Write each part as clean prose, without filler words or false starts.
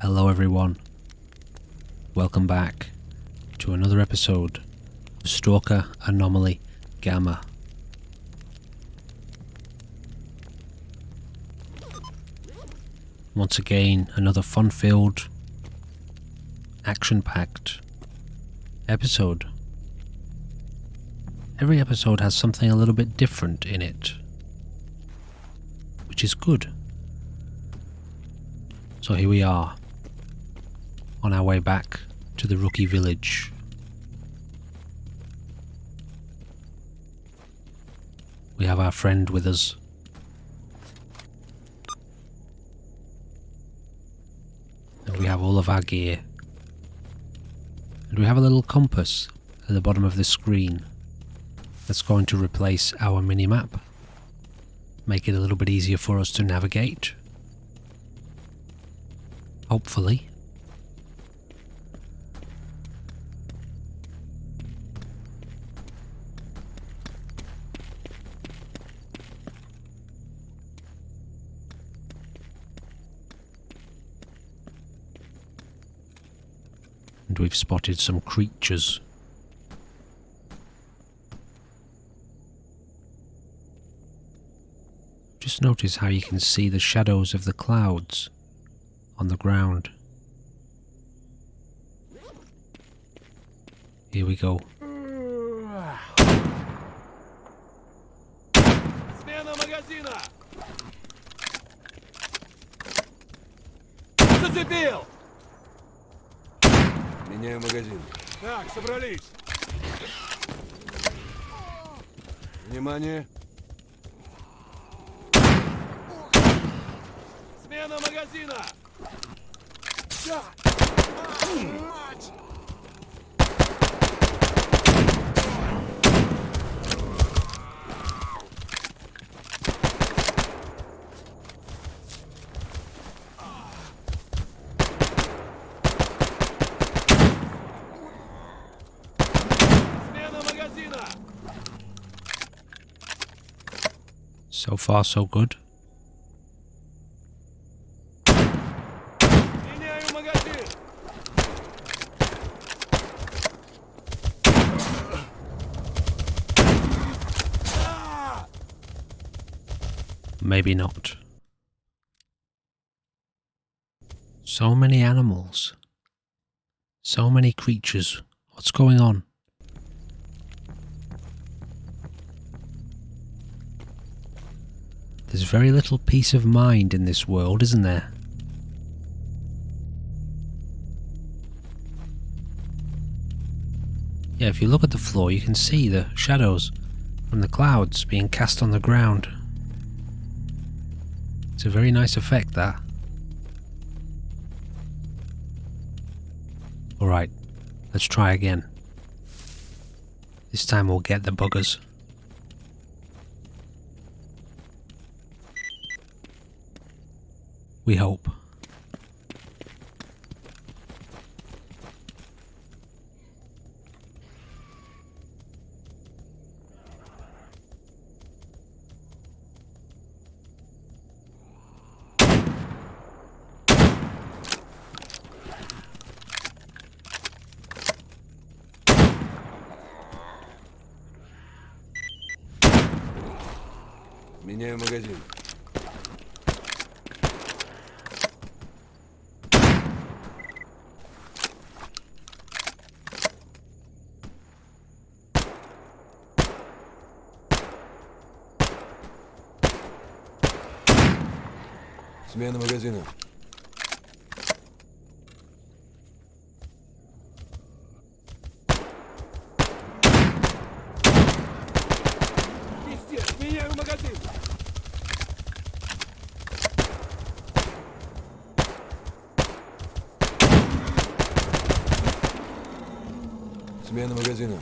Hello everyone, welcome back to another episode of Stalker, Anomaly, G.A.M.M.A. Once again, another fun-filled, action-packed episode. Every episode has something a little bit different in it, which is good. So here we are, on our way back to the rookie village. We have our friend with us. And we have all of our gear. And we have a little compass at the bottom of the screen that's going to replace our mini-map. Make it a little bit easier for us to navigate. Hopefully. And we've spotted some creatures. Just notice how you can see the shadows of the clouds on the ground. Here we go. Смена магазина! Зацепил! Меняю магазин. Так, собрались. Внимание. Смена магазина! Мать! Смена магазина! So far so good. Меняю магазин! Maybe not. So many animals. So many creatures. What's going on? There's very little peace of mind in this world, isn't there? Yeah, if you look at the floor, you can see the shadows from the clouds being cast on the ground. It's a very nice effect, that. Alright, let's try again. This time we'll get the buggers. We hope. Меняю магазин. Смена магазина. Пиздец, меняю магазин. Смена магазина.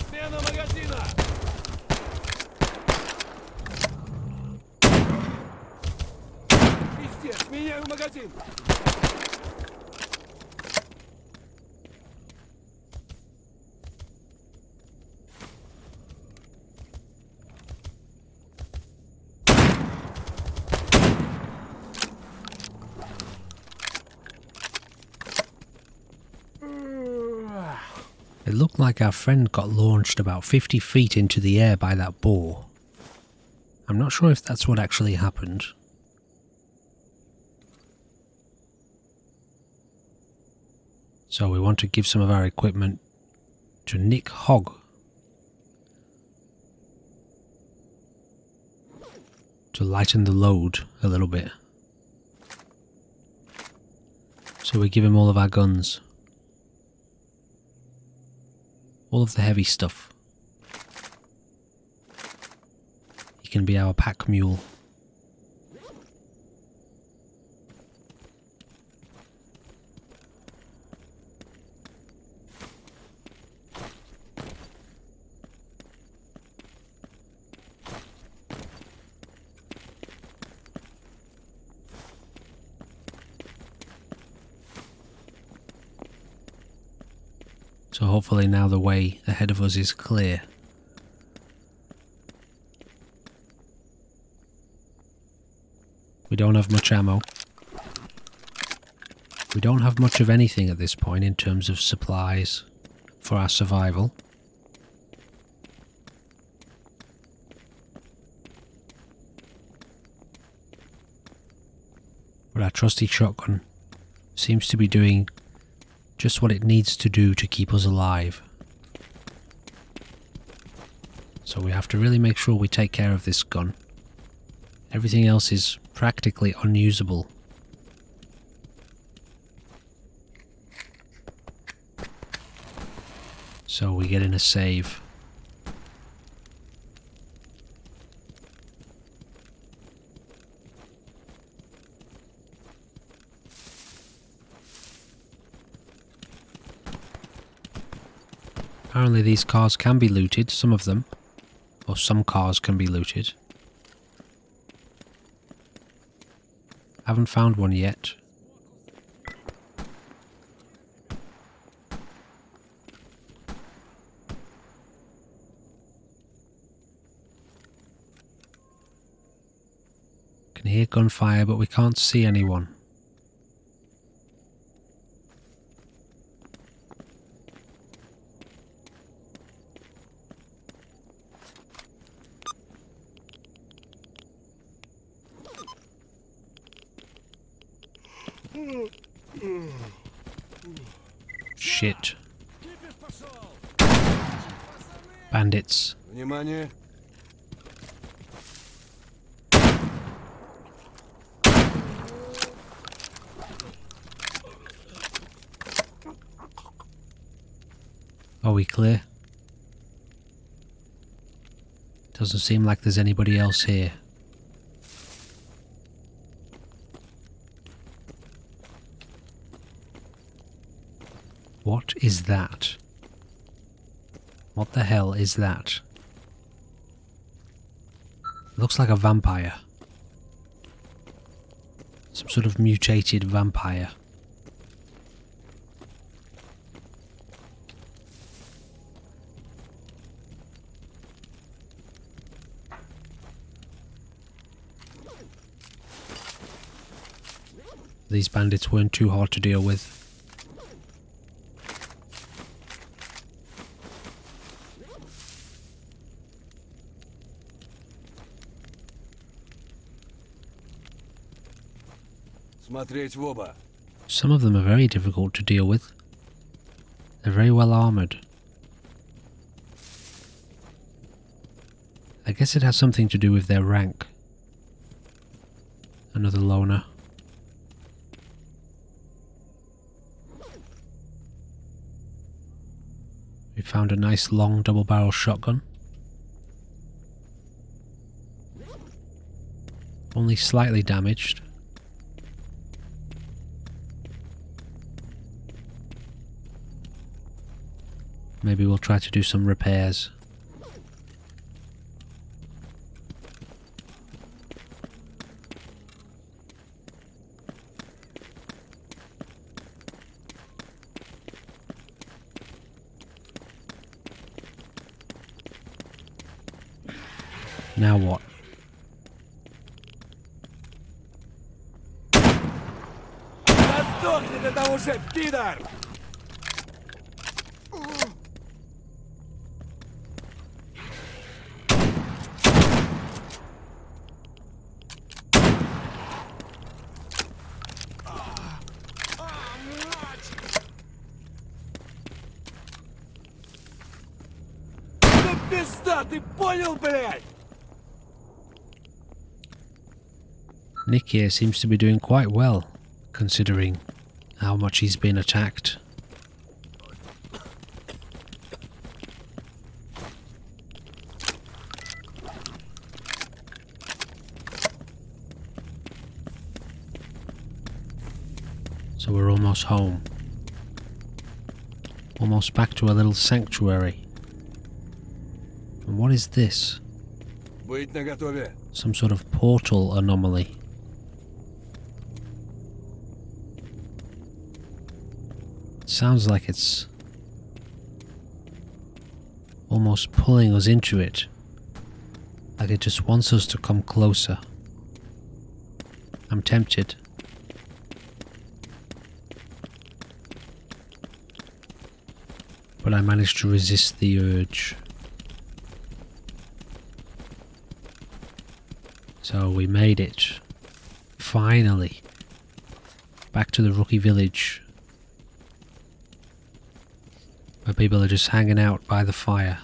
Смена магазина. Пиздец, меняю магазин. It looked like our friend got launched about 50 feet into the air by that boar. I'm not sure if that's what actually happened. So we want to give some of our equipment to Nick Hogg. To lighten the load a little bit. So we give him all of our guns. All of the heavy stuff. He can be our pack mule. So hopefully now the way ahead of us is clear. We don't have much ammo. We don't have much of anything at this point in terms of supplies for our survival. But our trusty shotgun seems to be doing just what it needs to do to keep us alive. So we have to really make sure we take care of this gun. Everything else is practically unusable. So we get in a save. Apparently these cars can be looted, some of them. Or some cars can be looted. Haven't found one yet. Can hear gunfire, but we can't see anyone. Shit. Bandits. Внимание! Are we clear? Doesn't seem like there's anybody else here. What is that? What the hell is that? Looks like a vampire. Some sort of mutated vampire. These bandits weren't too hard to deal with. Смотреть в оба. Some of them are very difficult to deal with. They're very well armoured. I guess it has something to do with their rank. Another loner. We found a nice long double-barrel shotgun. Only slightly damaged. Maybe we'll try to do some repairs. Now what? Да сдохнет это уже, пидор! места, ты понял, блядь? Nick here seems to be doing quite well, considering how much he's been attacked. So we're almost home. Almost back to a little sanctuary. And what is this? Быть наготове. Some sort of portal anomaly. It sounds like it's almost pulling us into it. Like it just wants us to come closer. I'm tempted. But I managed to resist the urge. So we made it. Finally. Back to the rookie village. Where people are just hanging out by the fire.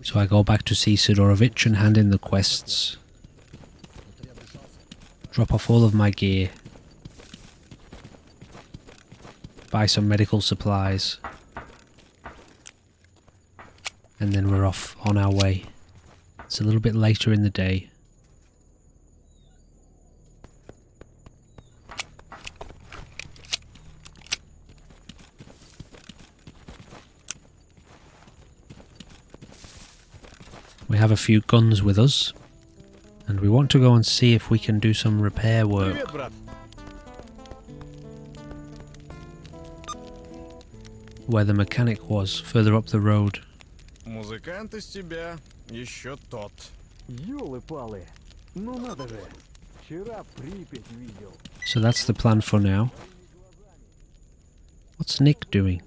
So I go back to see Sidorovich and hand in the quests. Drop off all of my gear. Buy some medical supplies. And then we're off on our way. It's a little bit later in the day. We have a few guns with us. And we want to go and see if we can do some repair work. Привет, брат. Where the mechanic was, further up the road. Музыкант из тебя еще тот. Ёлы-палы, ну надо же, вчера Припять видел. So that's the plan for now. What's Nick doing?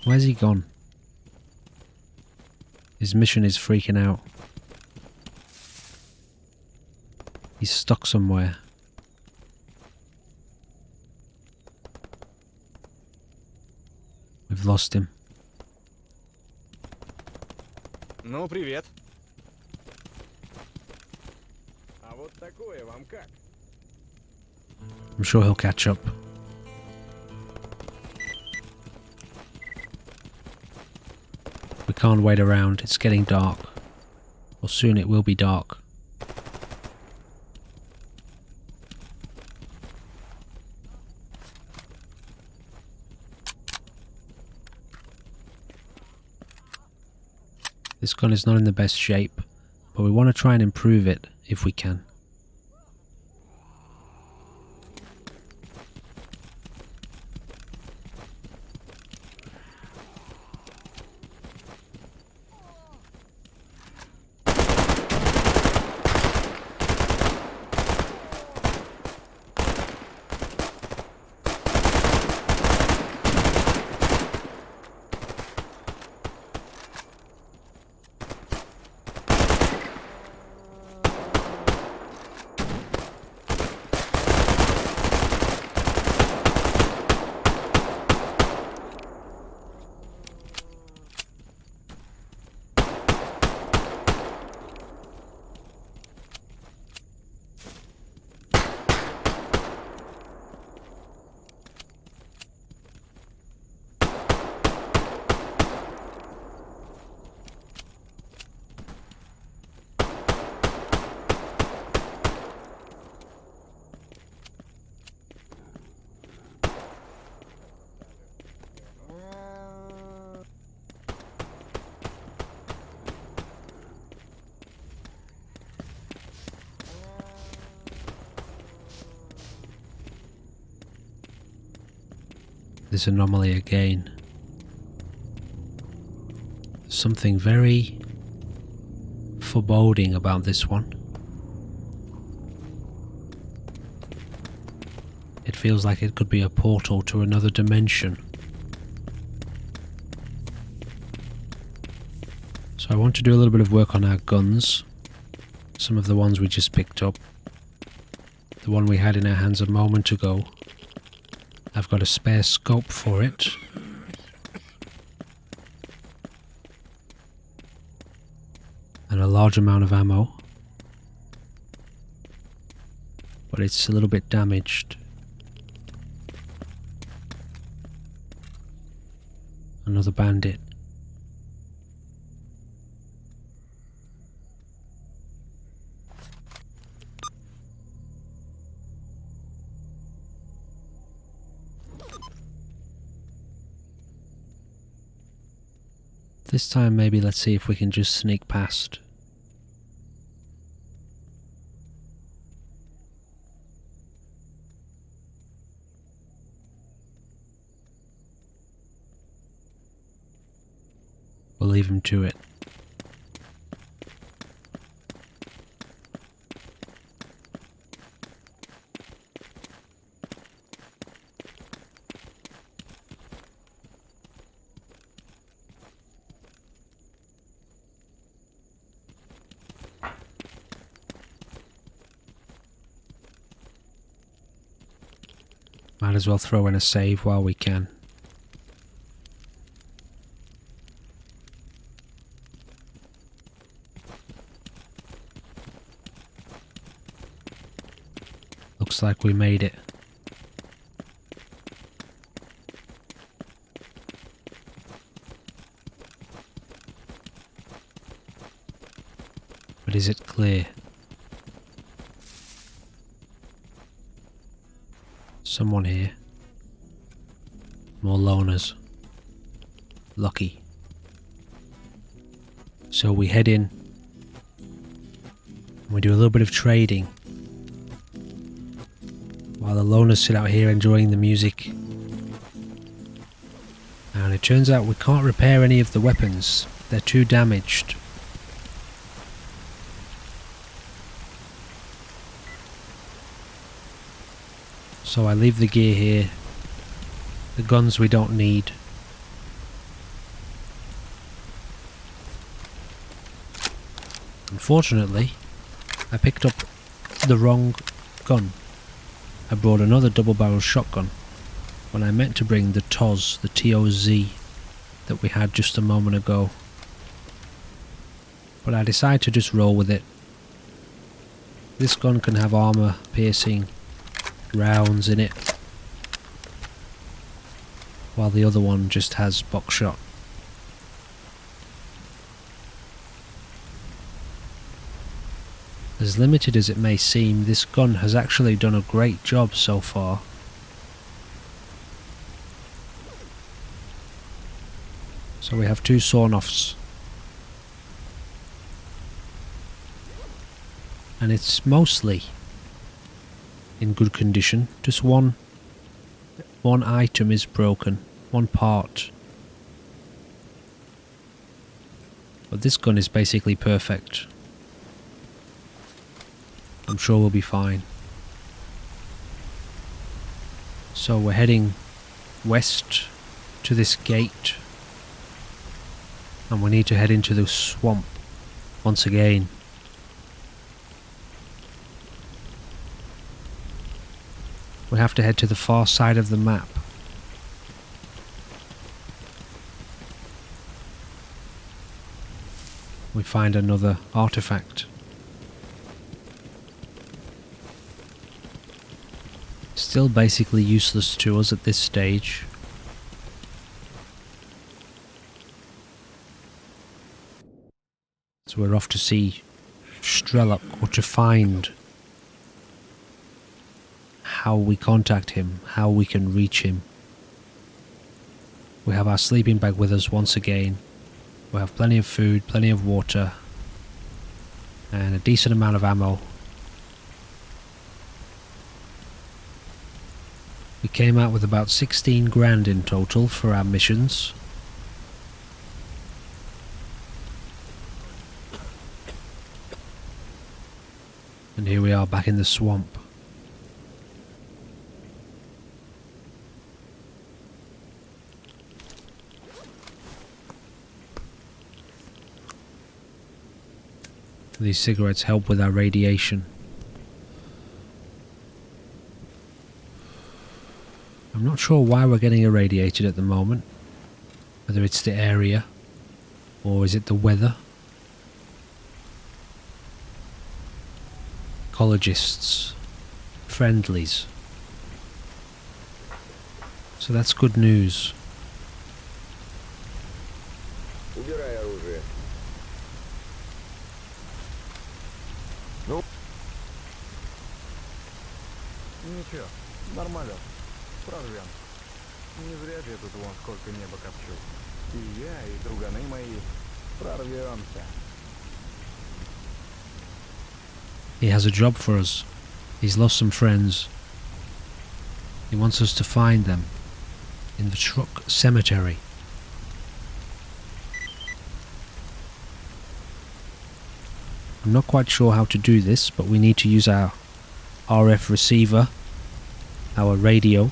Where's he gone? His mission is freaking out. He's stuck somewhere. We've lost him. Ну, привет. А вот такое вам как? I'm sure he'll catch up. We can't wait around, it's getting dark. Or soon it will be dark. This gun is not in the best shape, but we want to try and improve it if we can. This anomaly again. Something very foreboding about this one. It feels like it could be a portal to another dimension. So I want to do a little bit of work on our guns. Some of the ones we just picked up. The one we had in our hands a moment ago. I've got a spare scope for it. And a large amount of ammo. But it's a little bit damaged. Another bandit. This time maybe let's see if we can just sneak past. We'll leave him to it. Might as well throw in a save while we can. Looks like we made it. But is it clear? Someone here. More loners. Lucky. So we head in. And we do a little bit of trading. While the loners sit out here enjoying the music. And it turns out we can't repair any of the weapons. They're too damaged. So I leave the gear here. The guns we don't need. Unfortunately, I picked up the wrong gun. I brought another double-barrel shotgun when I meant to bring the TOZ, the T-O-Z, that we had just a moment ago. But I decided to just roll with it. This gun can have armor-piercing rounds in it, while the other one just has buckshot. As limited as it may seem, this gun has actually done a great job so far. So we have two sawn-offs. And it's mostly in good condition. Just one item is broken, one part. But this gun is basically perfect. I'm sure we'll be fine. So we're heading west to this gate. And we need to head into the swamp once again. We have to head to the far side of the map. We find another artifact. Still basically useless to us at this stage. So we're off to see S.T.A.L.K.E.R, or to find how we contact him, how we can reach him. We have our sleeping bag with us once again. We have plenty of food, plenty of water, and a decent amount of ammo. We came out with about 16 grand in total for our missions. And here we are back in the swamp. These cigarettes help with our radiation. I'm not sure why we're getting irradiated at the moment. Whether it's the area, or is it the weather? Ecologists. Friendlies. So that's good news. Убирай оружие. Ничего, нормально. Прорвем. Не зря же я тут вон сколько неба копчу. И я, и друганы мои прорвемся. He has a job for us. He's lost some friends. He wants us to find them in the truck cemetery. I'm not quite sure how to do this, but we need to use our RF receiver, our radio.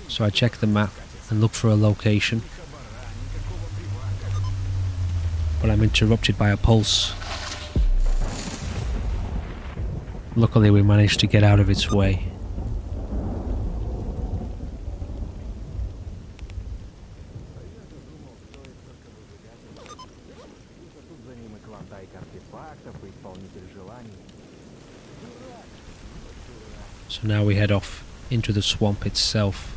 So I check the map and look for a location. But I'm interrupted by a pulse. Luckily we managed to get out of its way. Тут за ним и клондайк артефактов, и исполнитель желаний. So now we head off into the swamp itself.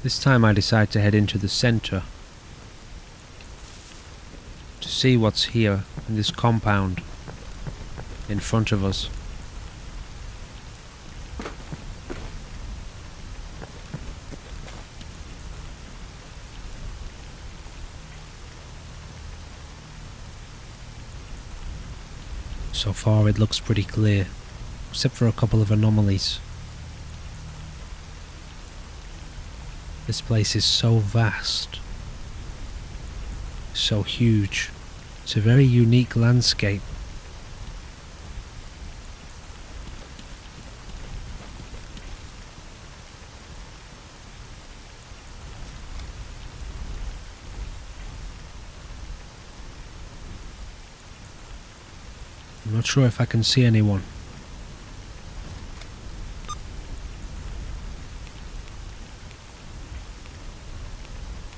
This time I decide to head into the center to see what's here in this compound in front of us. So far it looks pretty clear, except for a couple of anomalies. This place is so vast, so huge. It's a very unique landscape. I'm not sure if I can see anyone.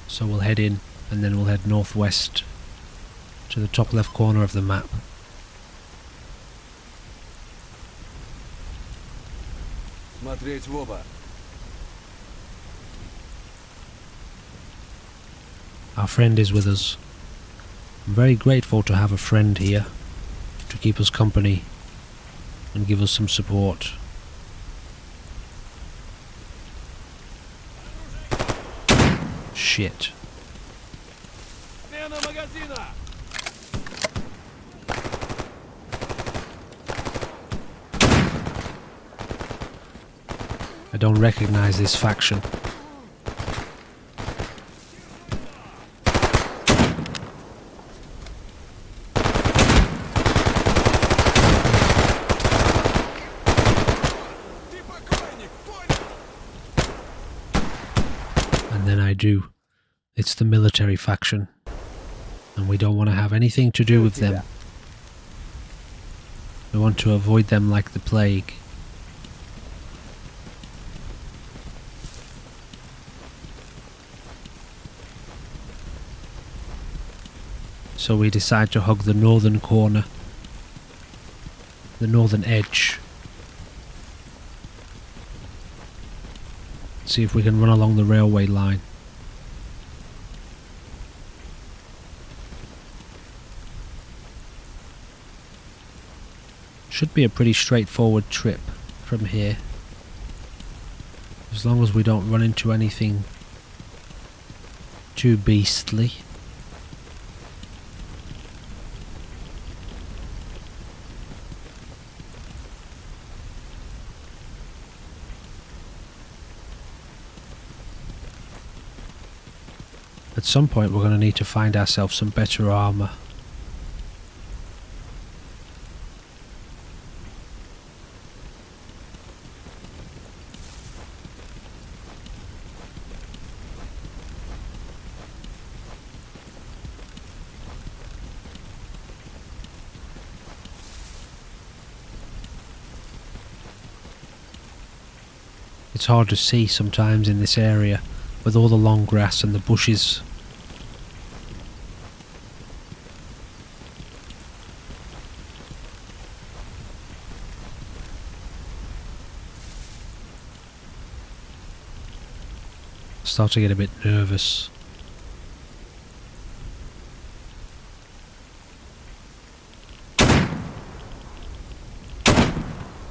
So we'll head in and then we'll head northwest to the top left corner of the map. Смотреть в оба. Our friend is with us. I'm very grateful to have a friend here to keep us company and give us some support. Shit. Смена магазина! I don't recognize this faction. And then I do. It's the military faction. And we don't want to have anything to do with them. We want to avoid them like the plague. So we decide to hug the northern corner, the northern edge. See if we can run along the railway line. Should be a pretty straightforward trip from here, as long as we don't run into anything too beastly. At some point we're going to need to find ourselves some better armour. It's hard to see sometimes in this area with all the long grass and the bushes. I start to get a bit nervous.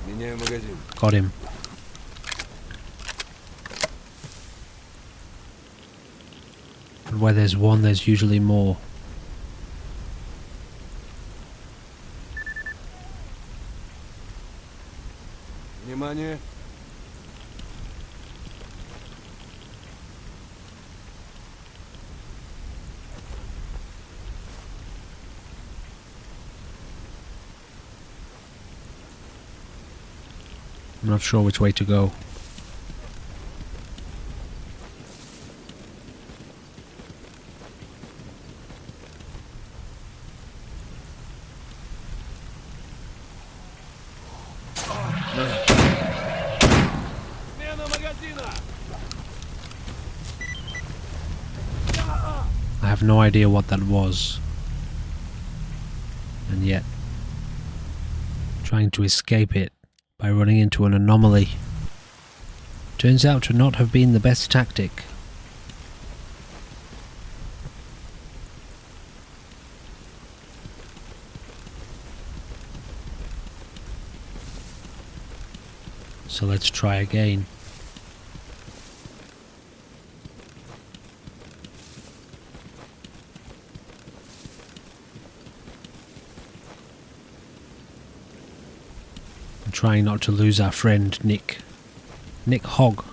Меняю магазин. Got him. And where there's one, there's usually more. Внимание. I'm not sure which way to go. Смена магазина. I have no idea what that was. And yet, trying to escape it by running into an anomaly turns out to not have been the best tactic. So let's try again. I'm trying not to lose our friend Nick Hogg.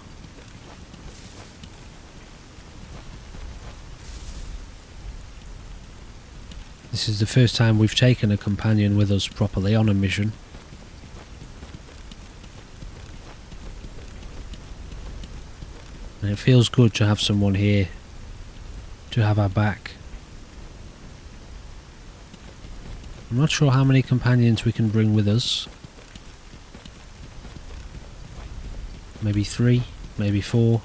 This is the first time we've taken a companion with us properly on a mission. And it feels good to have someone here to have our back. I'm not sure how many companions we can bring with us. Maybe 3, maybe 4.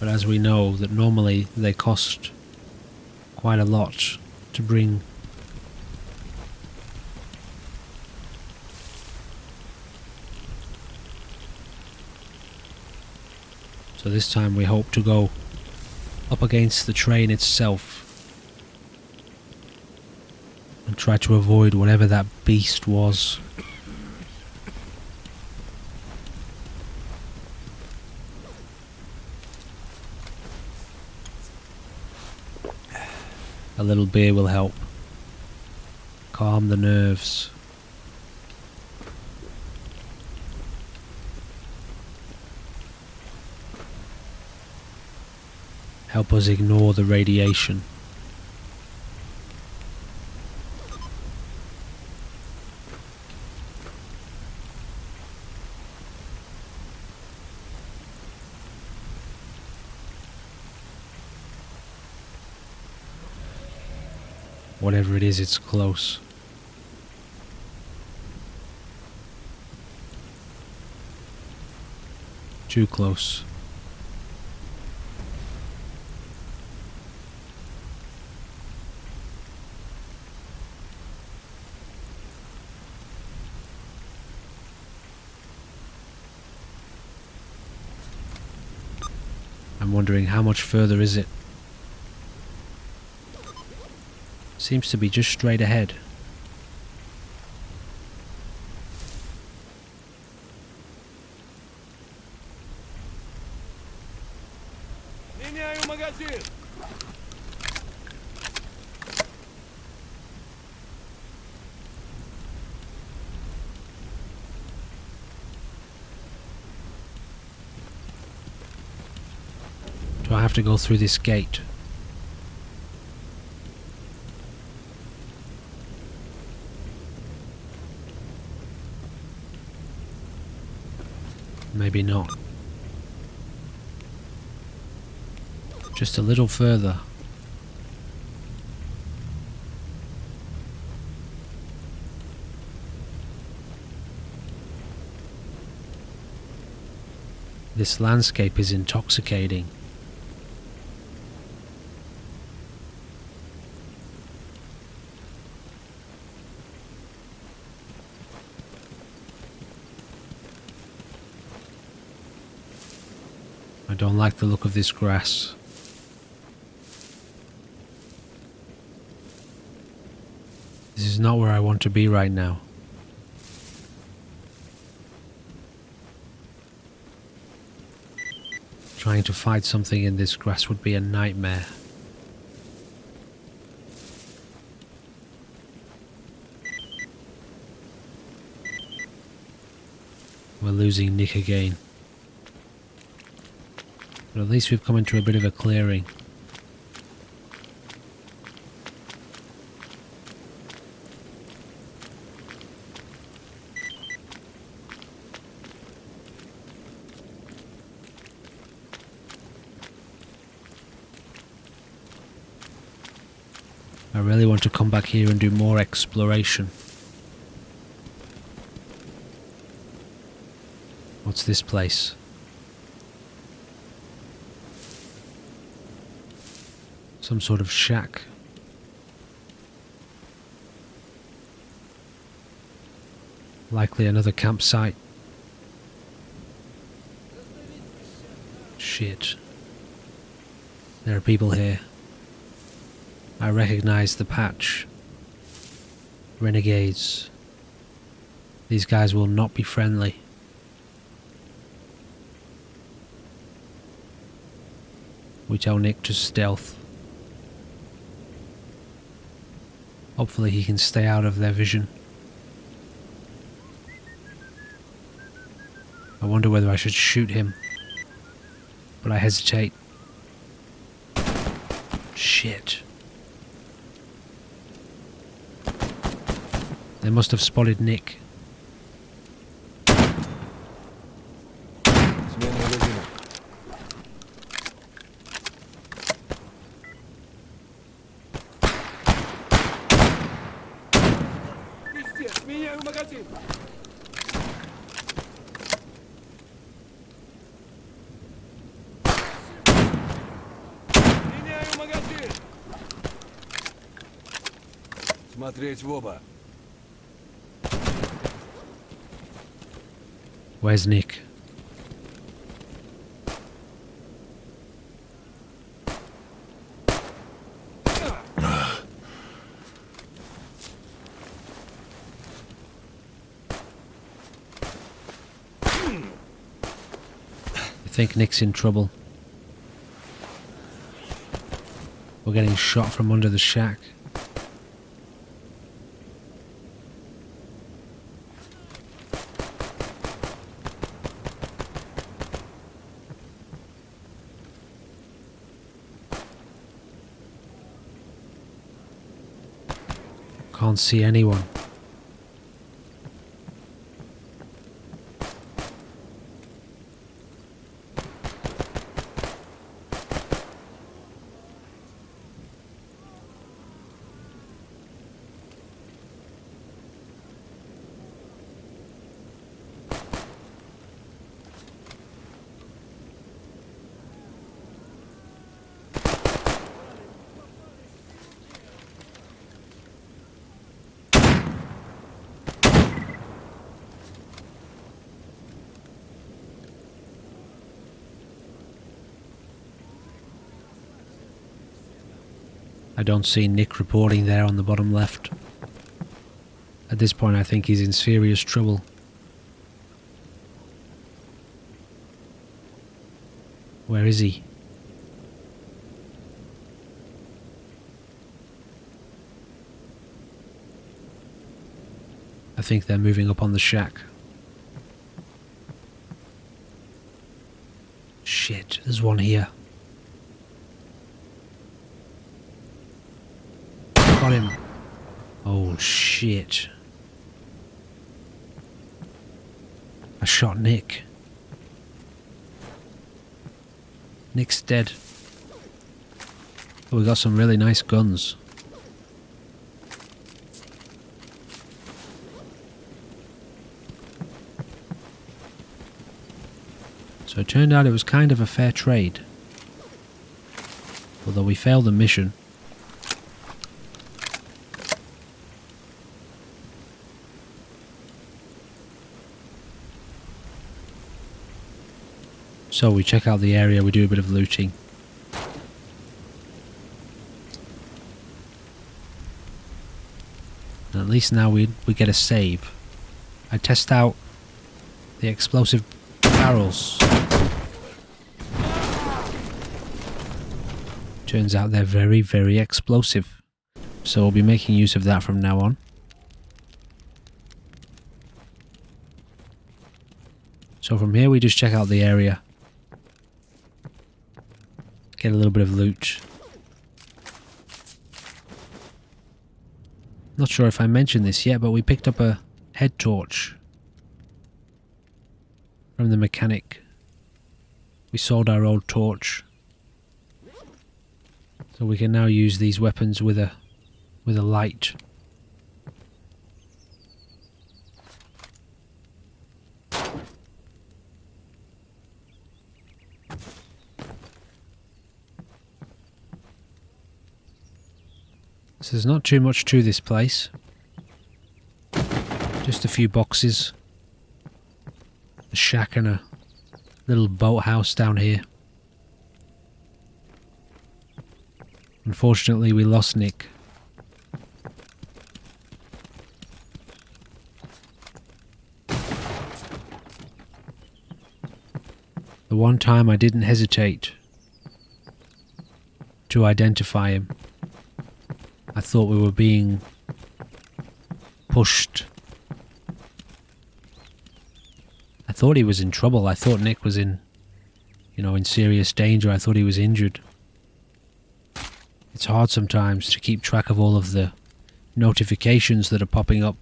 But as we know that normally they cost quite a lot to bring. So this time we hope to go up against the train itself and try to avoid whatever that beast was. A little beer will help calm the nerves. Help us ignore the radiation. Whatever it is, it's close. Too close. I'm wondering how much further is it? Seems to be just straight ahead. Меняю магазин. Do I have to go through this gate? Maybe not. Just a little further. This landscape is intoxicating. I don't like the look of this grass. This is not where I want to be right now. Trying to fight something in this grass would be a nightmare. We're losing Nick again. But at least we've come into a bit of a clearing. I really want to come back here and do more exploration. What's this place? Some sort of shack. Likely another campsite. Shit. There are people here. I recognize the patch. Renegades. These guys will not be friendly. We tell Nick to stealth. Hopefully he can stay out of their vision. I wonder whether I should shoot him. But I hesitate. Shit. They must have spotted Nick. Смена магазина. Пиздец, меняю магазин. Меняю магазин. Смотреть в оба. Where's Nick? I think Nick's in trouble. We're getting shot from under the shack. Can't see anyone. I don't see Nick reporting there on the bottom left. At this point I think he's in serious trouble. Where is he? I think they're moving up on the shack. Shit, there's one here. Got him. Oh shit. I shot Nick. Nick's dead. Oh, we got some really nice guns. So it turned out it was kind of a fair trade. Although we failed the mission. So we check out the area, we do a bit of looting. And at least now we get a save. I test out the explosive barrels. Turns out they're very, very explosive. So we'll be making use of that from now on. So from here we just check out the area. Get a little bit of loot. Not sure if I mentioned this yet, but we picked up a head torch from the mechanic. We sold our old torch. So we can now use these weapons with a light. So there's not too much to this place. Just a few boxes. A shack and a little boathouse down here. Unfortunately, we lost Nick. The one time I didn't hesitate to identify him. I thought we were being pushed. I thought he was in trouble. I thought Nick was in serious danger. I thought he was injured. It's hard sometimes to keep track of all of the notifications that are popping up.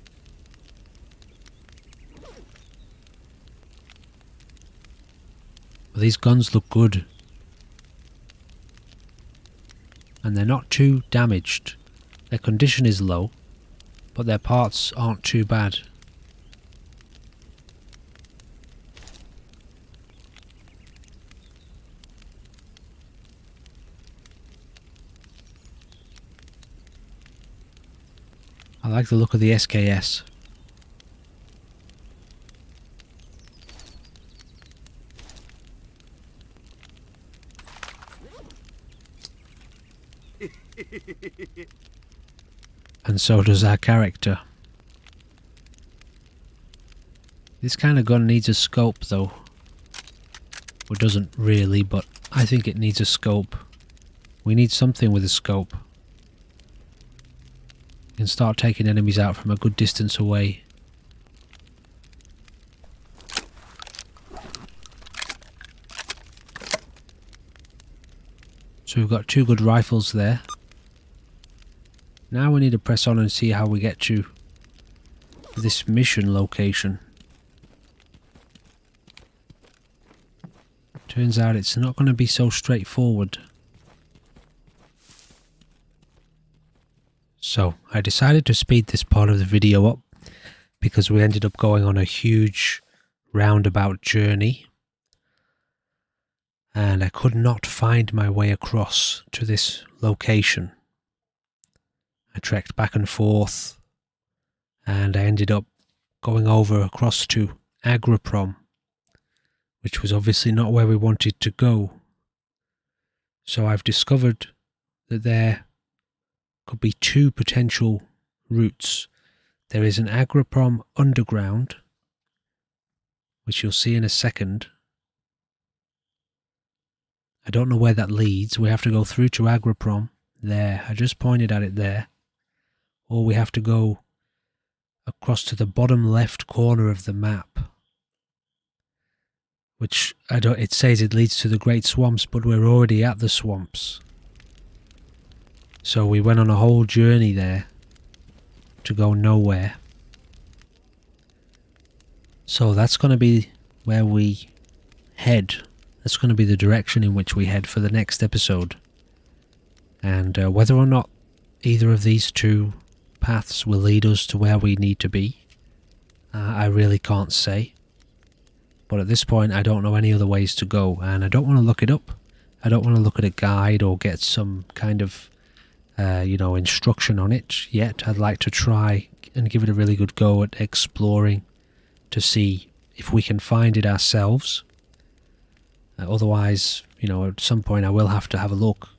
Well, these guns look good. And they're not too damaged. Their condition is low, but their parts aren't too bad. I like the look of the SKS. And so does our character. This kind of gun needs a scope though. Well, it doesn't really, but I think it needs a scope. We need something with a scope. You can start taking enemies out from a good distance away. So we've got two good rifles there. Now we need to press on and see how we get to this mission location. Turns out it's not going to be so straightforward. So I decided to speed this part of the video up because we ended up going on a huge roundabout journey. And I could not find my way across to this location. I trekked back and forth, and I ended up going over across to Agraprom, which was obviously not where we wanted to go. So I've discovered that there could be two potential routes. There is an Agraprom underground, which you'll see in a second. I don't know where that leads. We have to go through to Agraprom. There, I just pointed at it there. Or we have to go across to the bottom left corner of the map. Which, it says it leads to the Great Swamps, but we're already at the swamps. So we went on a whole journey there to go nowhere. So that's going to be where we head. That's going to be the direction in which we head for the next episode. And whether or not either of these two paths will lead us to where we need to be, I really can't say. But at this point I don't know any other ways to go, and I don't want to look it up. I don't want to look at a guide or get some kind of instruction on it yet. I'd like to try and give it a really good go at exploring to see if we can find it ourselves. Otherwise, at some point I will have to have a look.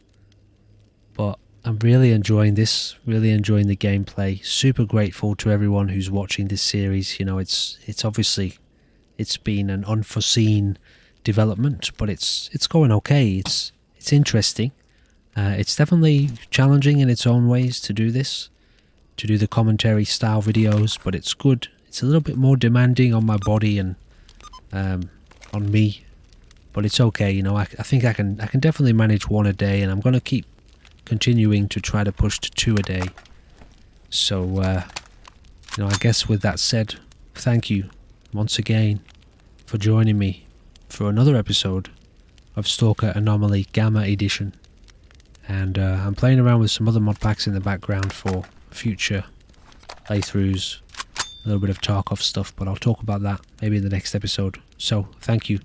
But I'm really enjoying this, really enjoying the gameplay. Super grateful to everyone who's watching this series. It's obviously, it's been an unforeseen development, but it's going okay. It's interesting. It's definitely challenging in its own ways to do this, to do the commentary style videos, but it's good. It's a little bit more demanding on my body and on me, but it's okay. I think I can definitely manage one a day, and I'm going to keep continuing to try to push to 2 a day. So I guess with that said, thank you once again for joining me for another episode of Stalker Anomaly Gamma Edition. And I'm playing around with some other mod packs in the background for future playthroughs, a little bit of Tarkov stuff, but I'll talk about that maybe in the next episode. So, thank you,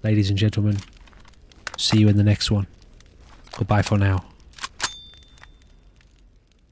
ladies and gentlemen. See you in the next one. Goodbye for now.